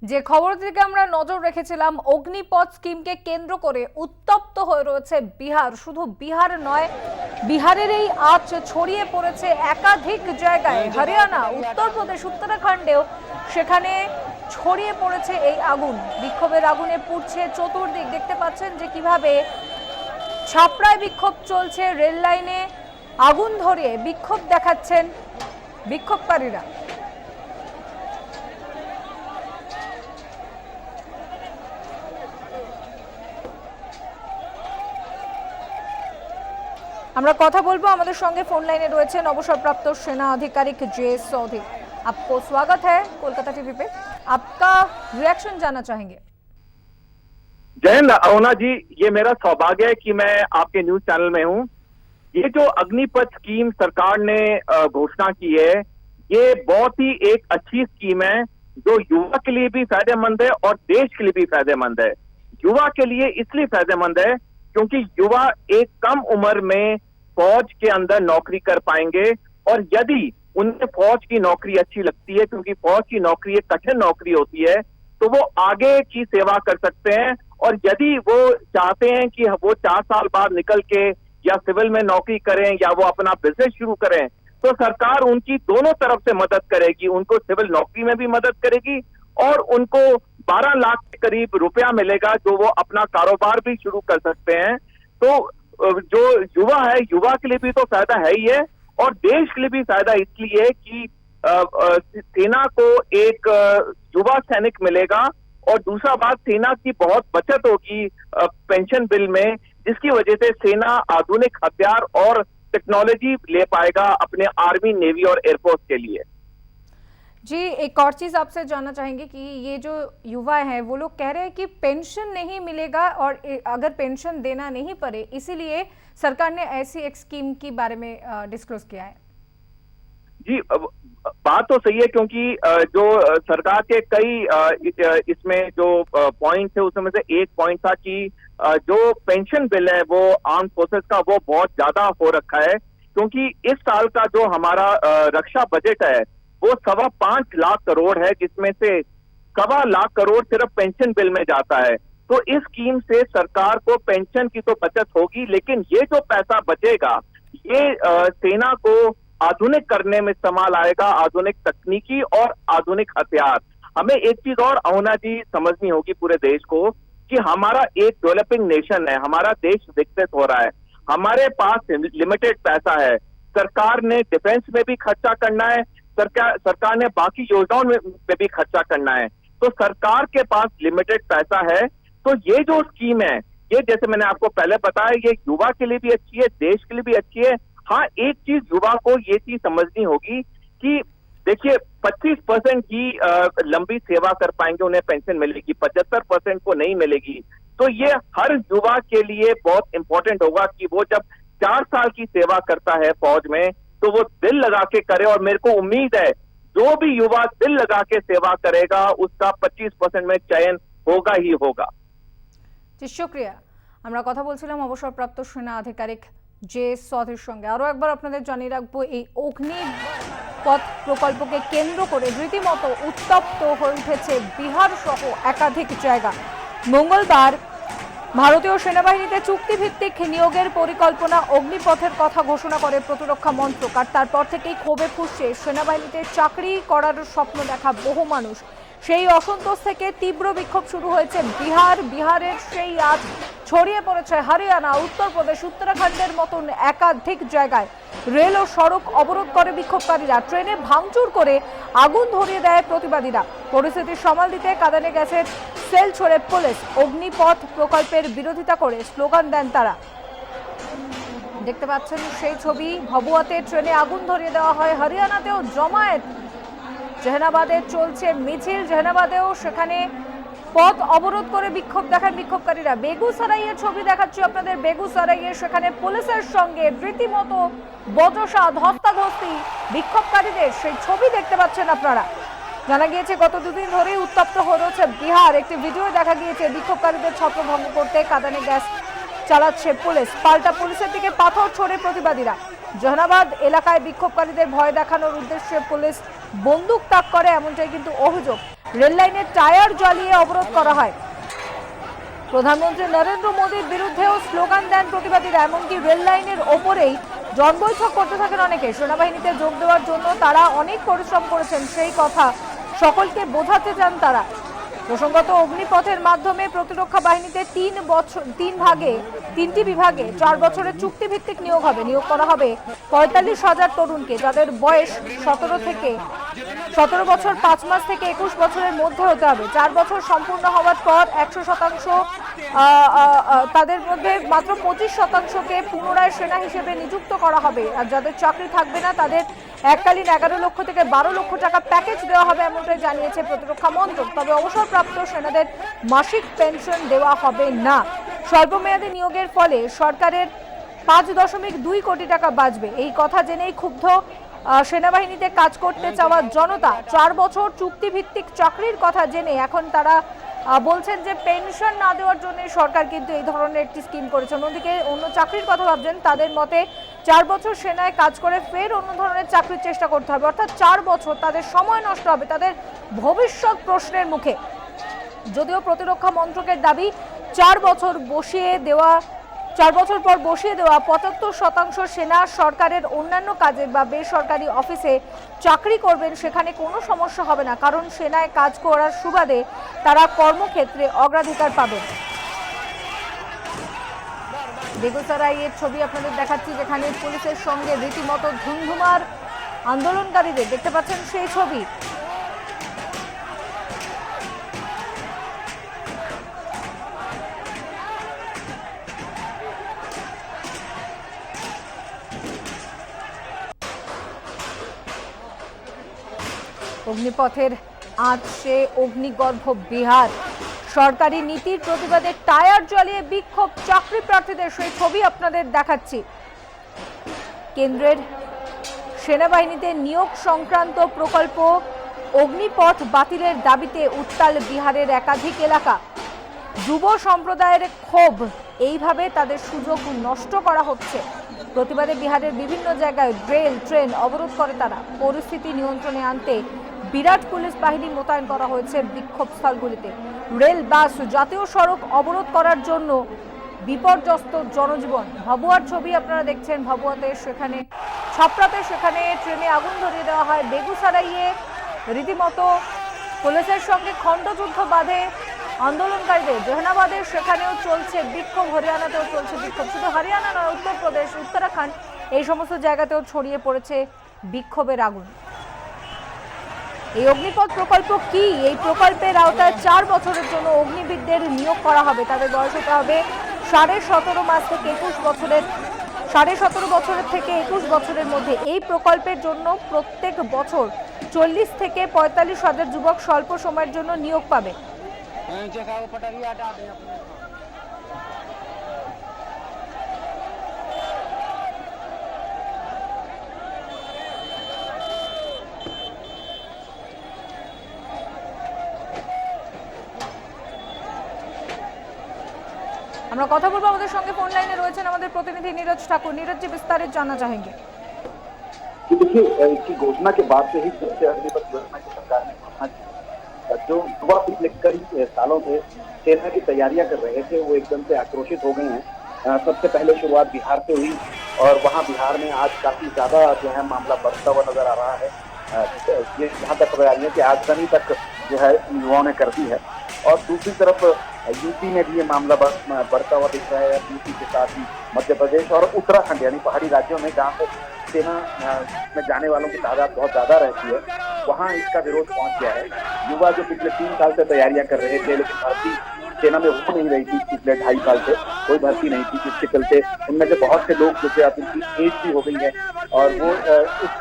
যে খবর থেকে আমরা নজর রেখেছিলাম, অগ্নিপথ স্কিমকে কেন্দ্র করে উত্তপ্ত হয়ে রয়েছে বিহার। শুধু বিহার নয়, বিহারের এই আঁচ ছড়িয়ে পড়েছে একাধিক জায়গায়। হরিয়ানা, উত্তরপ্রদেশ, উত্তরাখণ্ডেও সেখানে ছড়িয়ে পড়েছে এই আগুন। বিক্ষোভের আগুনে পুড়ছে চতুর্দিক। দেখতে পাচ্ছেন যে কিভাবে ছাপড়ায় বিক্ষোভ চলছে, রেল লাইনে আগুন ধরিয়ে বিক্ষোভ দেখাচ্ছেন বিক্ষোভকারীরা। আমরা কথা বলবো, আমাদের সঙ্গে ফোন লাইনে রয়েছেন অবসরপ্राप्त सेना अधिकारिक जे.एस. चौधरी। आपको स्वागत है कोलकाता टीवी पे। आपका रिएक्शन जानना चाहेंगे। जय हिंद अरुणा जी, ये मेरा सौभाग्य है कि मैं आपके न्यूज चैनल में हूं। ये जो अग्निपथ स्कीम सरकार ने घोषणा की है, ये बहुत ही एक अच्छी स्कीम है जो युवा के लिए भी फायदेमंद है और देश के लिए भी फायदेमंद है। युवा के लिए इसलिए फायदेमंद है क्योंकि युवा एक कम उम्र में फौज के अंदर नौकरी कर पाएंगे, और यदि उन्हें फौज की नौकरी अच्छी लगती है, क्योंकि फौज की नौकरी एक कठिन नौकरी होती है, तो वो आगे की सेवा कर सकते हैं। और यदि वो चाहते हैं कि वो 4 साल बाद निकल के या सिविल में नौकरी करें या वो अपना बिजनेस शुरू करें, तो सरकार उनकी दोनों तरफ से मदद करेगी। उनको सिविल नौकरी में भी मदद करेगी और उनको 12 लाख के करीब रुपया मिलेगा जो वो अपना कारोबार भी शुरू कर सकते हैं। तो जो युवा है, युवा के लिए भी तो फायदा है ही है, और देश के लिए भी फायदा इसलिए है कि सेना को एक युवा सैनिक मिलेगा, और दूसरा बात, सेना की बहुत बचत होगी पेंशन बिल में, जिसकी वजह से सेना आधुनिक हथियार और टेक्नोलॉजी ले पाएगा अपने आर्मी, नेवी और एयरफोर्स के लिए। जी, एक और चीज आपसे जानना चाहेंगे कि ये जो युवा हैं वो लोग कह रहे हैं कि पेंशन नहीं मिलेगा, और अगर पेंशन देना नहीं पड़े, इसीलिए सरकार ने ऐसी एक स्कीम के बारे में डिस्क्लोज किया है। जी, बात तो सही है, क्योंकि जो सरकार के कई इसमें जो पॉइंट थे, उसमें से एक पॉइंट था कि जो पेंशन बिल है वो आर्म फोर्सेस का वो बहुत ज्यादा हो रखा है, क्योंकि इस साल का जो हमारा रक्षा बजट है वो 5.25 लाख करोड़ है, जिसमें से 1.25 लाख करोड़ सिर्फ पेंशन बिल में जाता है। तो इस स्कीम से सरकार को पेंशन की तो बचत होगी, लेकिन ये जो पैसा बचेगा ये सेना को आधुनिक करने में इस्तेमाल आएगा, आधुनिक तकनीकी और आधुनिक हथियार। हमें एक चीज और अहुना जी समझनी होगी पूरे देश को, कि हमारा एक डेवलपिंग नेशन है, हमारा देश विकसित हो रहा है, हमारे पास लिमिटेड पैसा है। सरकार ने डिफेंस में भी खर्चा करना है, सरकार ने बाकी योजनाओं में भी खर्चा करना है, तो सरकार के पास लिमिटेड पैसा है। तो ये जो स्कीम है, ये जैसे मैंने आपको पहले बताया, ये युवा के लिए भी अच्छी है, देश के लिए भी अच्छी है। हाँ, एक चीज युवा को ये चीज समझनी होगी कि देखिए, 25% ही लंबी सेवा कर पाएंगे, उन्हें पेंशन मिलेगी, 75% को नहीं मिलेगी। तो ये हर युवा के लिए बहुत इंपॉर्टेंट होगा कि वो जब 4 साल की सेवा करता है फौज में, तो वो दिल लगा के करे, और मेरे को उम्मीद है जो भी युवा दिल लगा के सेवा करेगा उसका 25% में चयन होगा ही होगा। जी, शुक्रिया। আমরা কথা বলছিলাম অবসরপ্রাপ্ত সেনা আধিকারিক যে.এস. চৌধুরীর সঙ্গে। আরো একবার আপনাদের জানিয়ে রাখবো, এই অগ্নিপথ প্রকল্পকে কেন্দ্র করে রীতিমতো উত্তপ্ত হয়ে উঠেছে বিহার সহ একাধিক জায়গা। মঙ্গলবার ভারতীয় সেনাবাহিনীতে চুক্তিভিত্তিক নিয়োগের পরিকল্পনা অগ্নিপথের কথা ঘোষণা করে প্রতিরক্ষা মন্ত্রক, আর তারপর থেকেই ক্ষোভে ফুঁসছে সেনাবাহিনীতে চাকরি করার স্বপ্ন দেখা বহু মানুষ। সেই অসন্তোষ থেকে তীব্র বিক্ষোভ শুরু হয়েছে বিহারের সেই আজ ছড়িয়ে পড়েছে হরিয়ানা, উত্তরপ্রদেশ, উত্তরাখণ্ডের মতন একাধিক জায়গায়। রেল ও সড়ক অবরোধ করে বিক্ষোভকারীরা, ট্রেনে ভাঙচুর করে আগুন ধরিয়ে দেয় প্রতিবাদীরা। পরিস্থিতি সামাল দিতে কাঁদানে গ্যাসের সেল ছড়ে পুলিশ। অগ্নিপথ প্রকল্পের বিরোধিতা করে স্লোগান দেন তারা। দেখতে পাচ্ছেন সেই ছবি, ভবুয়াতে ট্রেনে আগুন ধরিয়ে দেওয়া হয়। হরিয়ানাতেও জমায়েত, জেহানাবাদে চলছে মিছিল, জেহানাবাদেও সেখানে পথ অবরোধ করে বিক্ষোভ দেখান বিক্ষোভকারীরা। বেগুসরাইয়ের ছবি দেখাচ্ছি আপনাদের, বেগুসরাইয়ে সেখানে পুলিশের সঙ্গে রীতিমতো বচসা, ধস্তাধস্তি বিক্ষোভকারীদের, সেই ছবি দেখতে পাচ্ছেন আপনারা। জানা গিয়েছে গত দুদিন ধরেই উত্তপ্ত হয়ে রয়েছে বিহার। একটি ভিডিও দেখা গিয়েছে বিক্ষোভকারীদের ছত্রভঙ্গ করতে কাঁদানে গ্যাস চালাচ্ছে পুলিশ, পাল্টা পুলিশের দিকে পাথর ছোড়ে প্রতিবাদীরা। জেহানাবাদ এলাকায় বিক্ষোভকারীদের ভয় দেখানোর উদ্দেশ্যে পুলিশ বন্দুক তাক করে, এমনটাই কিন্তু অভিযোগ। রেল লাইনের টায়ার জ্বালিয়ে অবরোধ করা হয়। প্রধানমন্ত্রী নরেন্দ্র মোদীর বিরুদ্ধেও স্লোগান দেন প্রতিবাদীরা। এমনকি রেল লাইনের ওপরেই জনবৈঠক করতে থাকেন অনেকে। সেনাবাহিনীতে যোগ দেওয়ার জন্য তারা অনেক পরিশ্রম করেছেন, সেই কথা সকলকে বোঝাতে চান তারা। প্রসঙ্গত, অগ্নিপথের মাধ্যমে প্রতিরক্ষা বাহিনীতে 3 বিভাগে 4 বছরের চুক্তিভিত্তিক নিয়োগ হবে। নিয়োগ করা হবে 45,000 তরুণকে, যাদের বয়স 17 বছর 5 মাস থেকে 21 বছরের মধ্যে হতে হবে। 4 বছর সম্পূর্ণ হওয়ার পর 100% তাদের মধ্যে মাত্র 25%কে পুনরায় সেনা হিসেবে নিযুক্ত করা হবে। আর যাদের চাকরি থাকবে না তাদের এককালীন 11 লক্ষ থেকে 12 লক্ষ টাকা প্যাকেজ দেওয়া হবে, এমনটাই জানিয়েছে প্রতিরক্ষা মন্ত্রক। তবে অবসরপ্রাপ্ত সেনাদের মাসিক পেনশন দেওয়া হবে না। স্বল্পমেয়াদী নিয়োগের ফলে সরকারের 5.2 কোটি টাকা বাঁচবে। এই কথা জেনেই ক্ষুব্ধ সেনাবাহিনীতে কাজ করতে চাওয়া জনতা। 4 বছর চুক্তিভিত্তিক চাকরির কথা জেনে এখন তারা বলছেন যে পেনশন না দেওয়ার জন্য সরকার কিন্তু এই ধরনের একটি স্কিম করেছে। অন্যদিকে অন্য চাকরির কথা ভাবছেন, তাদের মতে 4 বছর সেনায় কাজ করে ফের অন্য ধরনের চাকরির চেষ্টা করতে হবে। অর্থাৎ 4 বছর তাদের সময় নষ্ট হবে, তাদের ভবিষ্যৎ প্রশ্নের মুখে। যদিও প্রতিরক্ষা মন্ত্রকের দাবি 4 বছর পর বসিয়ে দেওয়া 75% সেনা সরকারের অন্যান্য কাজে বা বেসরকারি অফিসে চাকরি করবেন, সেখানে কোনো সমস্যা হবে না, কারণ সেনায় কাজ করার সুবাদে তারা কর্মক্ষেত্রে অগ্রাধিকার পাবেন। বেগুসরাইয়ের ছবি আপনাদের দেখাচ্ছি, যেখানে পুলিশের সঙ্গে রীতিমতো ধুমধুমার আন্দোলনকারীদের দেখতে পাচ্ছেন সেই ছবি। অগ্নিপথের আঁচে অগ্নিগর্ভ বিহার। সরকারি নীতির প্রতিবাদে টায়ার জ্বালিয়ে বিক্ষোভ চাকরি প্রার্থীদের, সেই ছবি আপনাদের দেখাচ্ছি। কেন্দ্রের সেনাবাহিনীতে নিয়োগ সংক্রান্ত প্রকল্প অগ্নিপথ বাতিলের দাবিতে উত্তাল বিহারের একাধিক এলাকা। যুব সম্প্রদায়ের ক্ষোভ, এইভাবে তাদের সুযোগ নষ্ট করা হচ্ছে। প্রতিবাদে বিহারের বিভিন্ন জায়গায় রেল ট্রেন অবরোধ করে তারা। পরিস্থিতি নিয়ন্ত্রণে আনতে বিরাট পুলিশ বাহিনী মোতায়েন করা হয়েছে বিক্ষোভস্থলগুলিতে। রেল, বাস, জাতীয় সড়ক অবরোধ করার জন্য বিপর্যস্ত জনজীবন। ভাবুয়ার ছবি আপনারা দেখছেন। ভাবুয়াতে, সেখানে ছাপড়াতে, সেখানে ট্রেনে আগুন ধরিয়ে দেওয়া হয়। বেগুসরাইয়ে রীতিমতো পুলিশের সঙ্গে খণ্ডযুদ্ধ বাঁধে আন্দোলনকারীদের। জেহানাবাদের সেখানেও চলছে বিক্ষোভ, হরিয়ানাতেও চলছে বিক্ষোভ। শুধু হরিয়ানা নয়, উত্তরপ্রদেশ, উত্তরাখণ্ড, এই সমস্ত জায়গাতেও ছড়িয়ে পড়েছে বিক্ষোভের আগুন। এই অগ্নিপথ প্রকল্প কি? এই প্রকল্পের আওতায় 4 বছরের জন্য অগ্নিবীরদের নিয়োগ করা হবে। তাদের বয়স হতে হবে 17.5 মাস থেকে 21 বছরের, 17.5 বছরের থেকে 21 বছরের মধ্যে। এই প্রকল্পের জন্য প্রত্যেক বছর 40 থেকে 45,000 যুবক স্বল্প সময়ের জন্য নিয়োগ পাবে। আমরা কথা বলবো, আমাদের সঙ্গে ফোন লাইনে রয়েছেন আমাদের প্রতিনিধি नीरज ठाकुर। नीरज जी, विस्तारित जानना चाहेंगे। देखिए, इसकी घोषणा के बाद से ही सबसे अग्निपथ योजना की सरकार ने घोषणा की। जो युवा पिछले कई सालों से सेना की तैयारियां कर रहे थे, वो एकदम से आक्रोशित हो गए हैं। सबसे पहले शुरुआत बिहार से हुई और वहां बिहार में आज काफी ज्यादा जो है मामला बढ़ता हुआ नजर आ रहा है। ये जहाँ तक खबर आ रही है कि आगजनी तक जो है युवाओं ने कर दी है। और दूसरी तरफ यूपी में भी ये मामला बढ़ता हुआ दिख रहा है। यूपी के साथ ही मध्य प्रदेश और उत्तराखंड, यानी पहाड़ी राज्यों में जहाँ पर सेना में जाने वालों की तादाद बहुत ज्यादा रहती है, वहाँ इसका विरोध पहुंच गया है। युवा जो पिछले 3 साल से तैयारियां कर रहे थे, लेकिन भर्ती सेना में हो नहीं रही थी, पिछले 2.5 साल से कोई भर्ती नहीं थी, जिसके चलते उनमें से बहुत से लोग जो थे, अब उनकी एज भी हो गई है और वो इस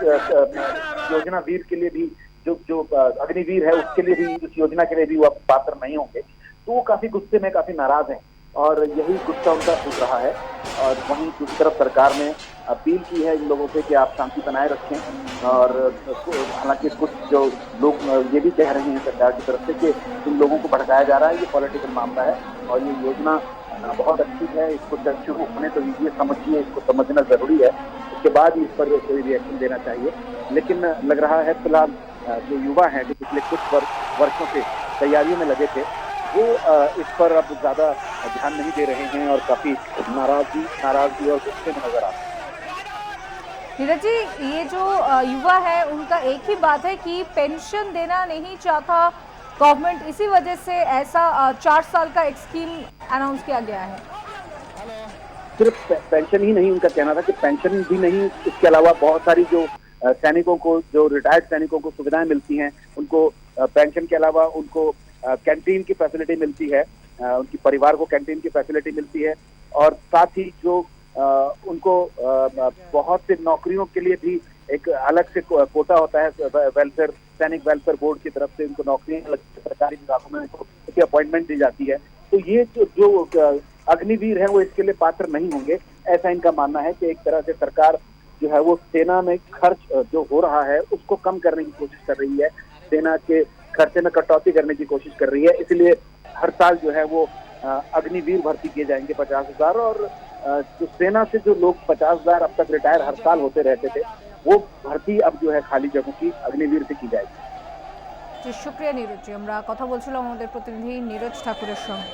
योजना वीर के लिए भी, जो अग्निवीर है, उसके लिए भी, इस योजना के लिए भी वो पात्र नहीं होंगे। तो वो काफी गुस्से में, काफी नाराज हैं और यही गुस्सा उनका सूझ रहा है। और वहीं दूसरी तरफ सरकार ने अपील की है इन लोगों से कि आप शांति बनाए रखें। और हालांकि कुछ जो लोग ये भी कह रहे हैं सरकार की तरफ से कि इन लोगों को भड़काया जा रहा है, ये पॉलिटिकल मामला है और ये योजना बहुत अच्छी है, इसको जब शुरू होने तो ये समझिए, इसको समझना जरूरी है, उसके बाद ही इस पर कोई रिएक्शन देना चाहिए। लेकिन लग रहा है फिलहाल जो युवा हैं, जो पिछले कुछ वर्षों से तैयारियों में लगे थे, वो इस पर अब ज्यादा ध्यान नहीं दे रहे हैं और काफी नाराजगी और गुस्से में नजर आ रहे हैं। नीरज जी, ये जो युवा है उनका एक ही बात है कि पेंशन देना नहीं चाहता गवर्नमेंट, इसी वजह से ऐसा 4 साल का एक स्कीम अनाउंस किया गया है। सिर्फ पेंशन ही नहीं, उनका कहना था कि पेंशन भी नहीं, इसके अलावा बहुत सारी जो सैनिकों को, जो रिटायर्ड सैनिकों को सुविधाएं मिलती हैं, उनको पेंशन के अलावा उनको कैंटीन की फैसिलिटी मिलती है, उनकी परिवार को कैंटीन की फैसिलिटी मिलती है, और साथ ही जो उनको बहुत से नौकरियों के लिए भी एक अलग से कोटा होता है, वेलफेयर, सैनिक वेलफेयर बोर्ड की तरफ से उनको नौकरियां सरकारी विभागों में उनकी अपॉइंटमेंट दी जाती है। तो ये जो अग्निवीर है वो इसके लिए पात्र नहीं होंगे, ऐसा इनका मानना है कि एक तरह से सरकार जो है वो सेना में खर्च जो हो रहा है उसको कम करने की कोशिश कर रही है, सेना के खर्चे में कटौती करने की कोशिश कर रही है। इसलिए हर साल जो है वो अग्निवीर भर्ती किए जाएंगे 50,000, और जो सेना से जो लोग 50,000 अब तक रिटायर हर साल होते रहते थे, वो भर्ती अब जो है खाली जगहों की अग्निवीर से की जाएगी। जी, शुक्रिया नीरज जी। আমরা কথা বলছিলাম আমাদের প্রতিনিধি নীরজ ঠাকুরের সঙ্গে।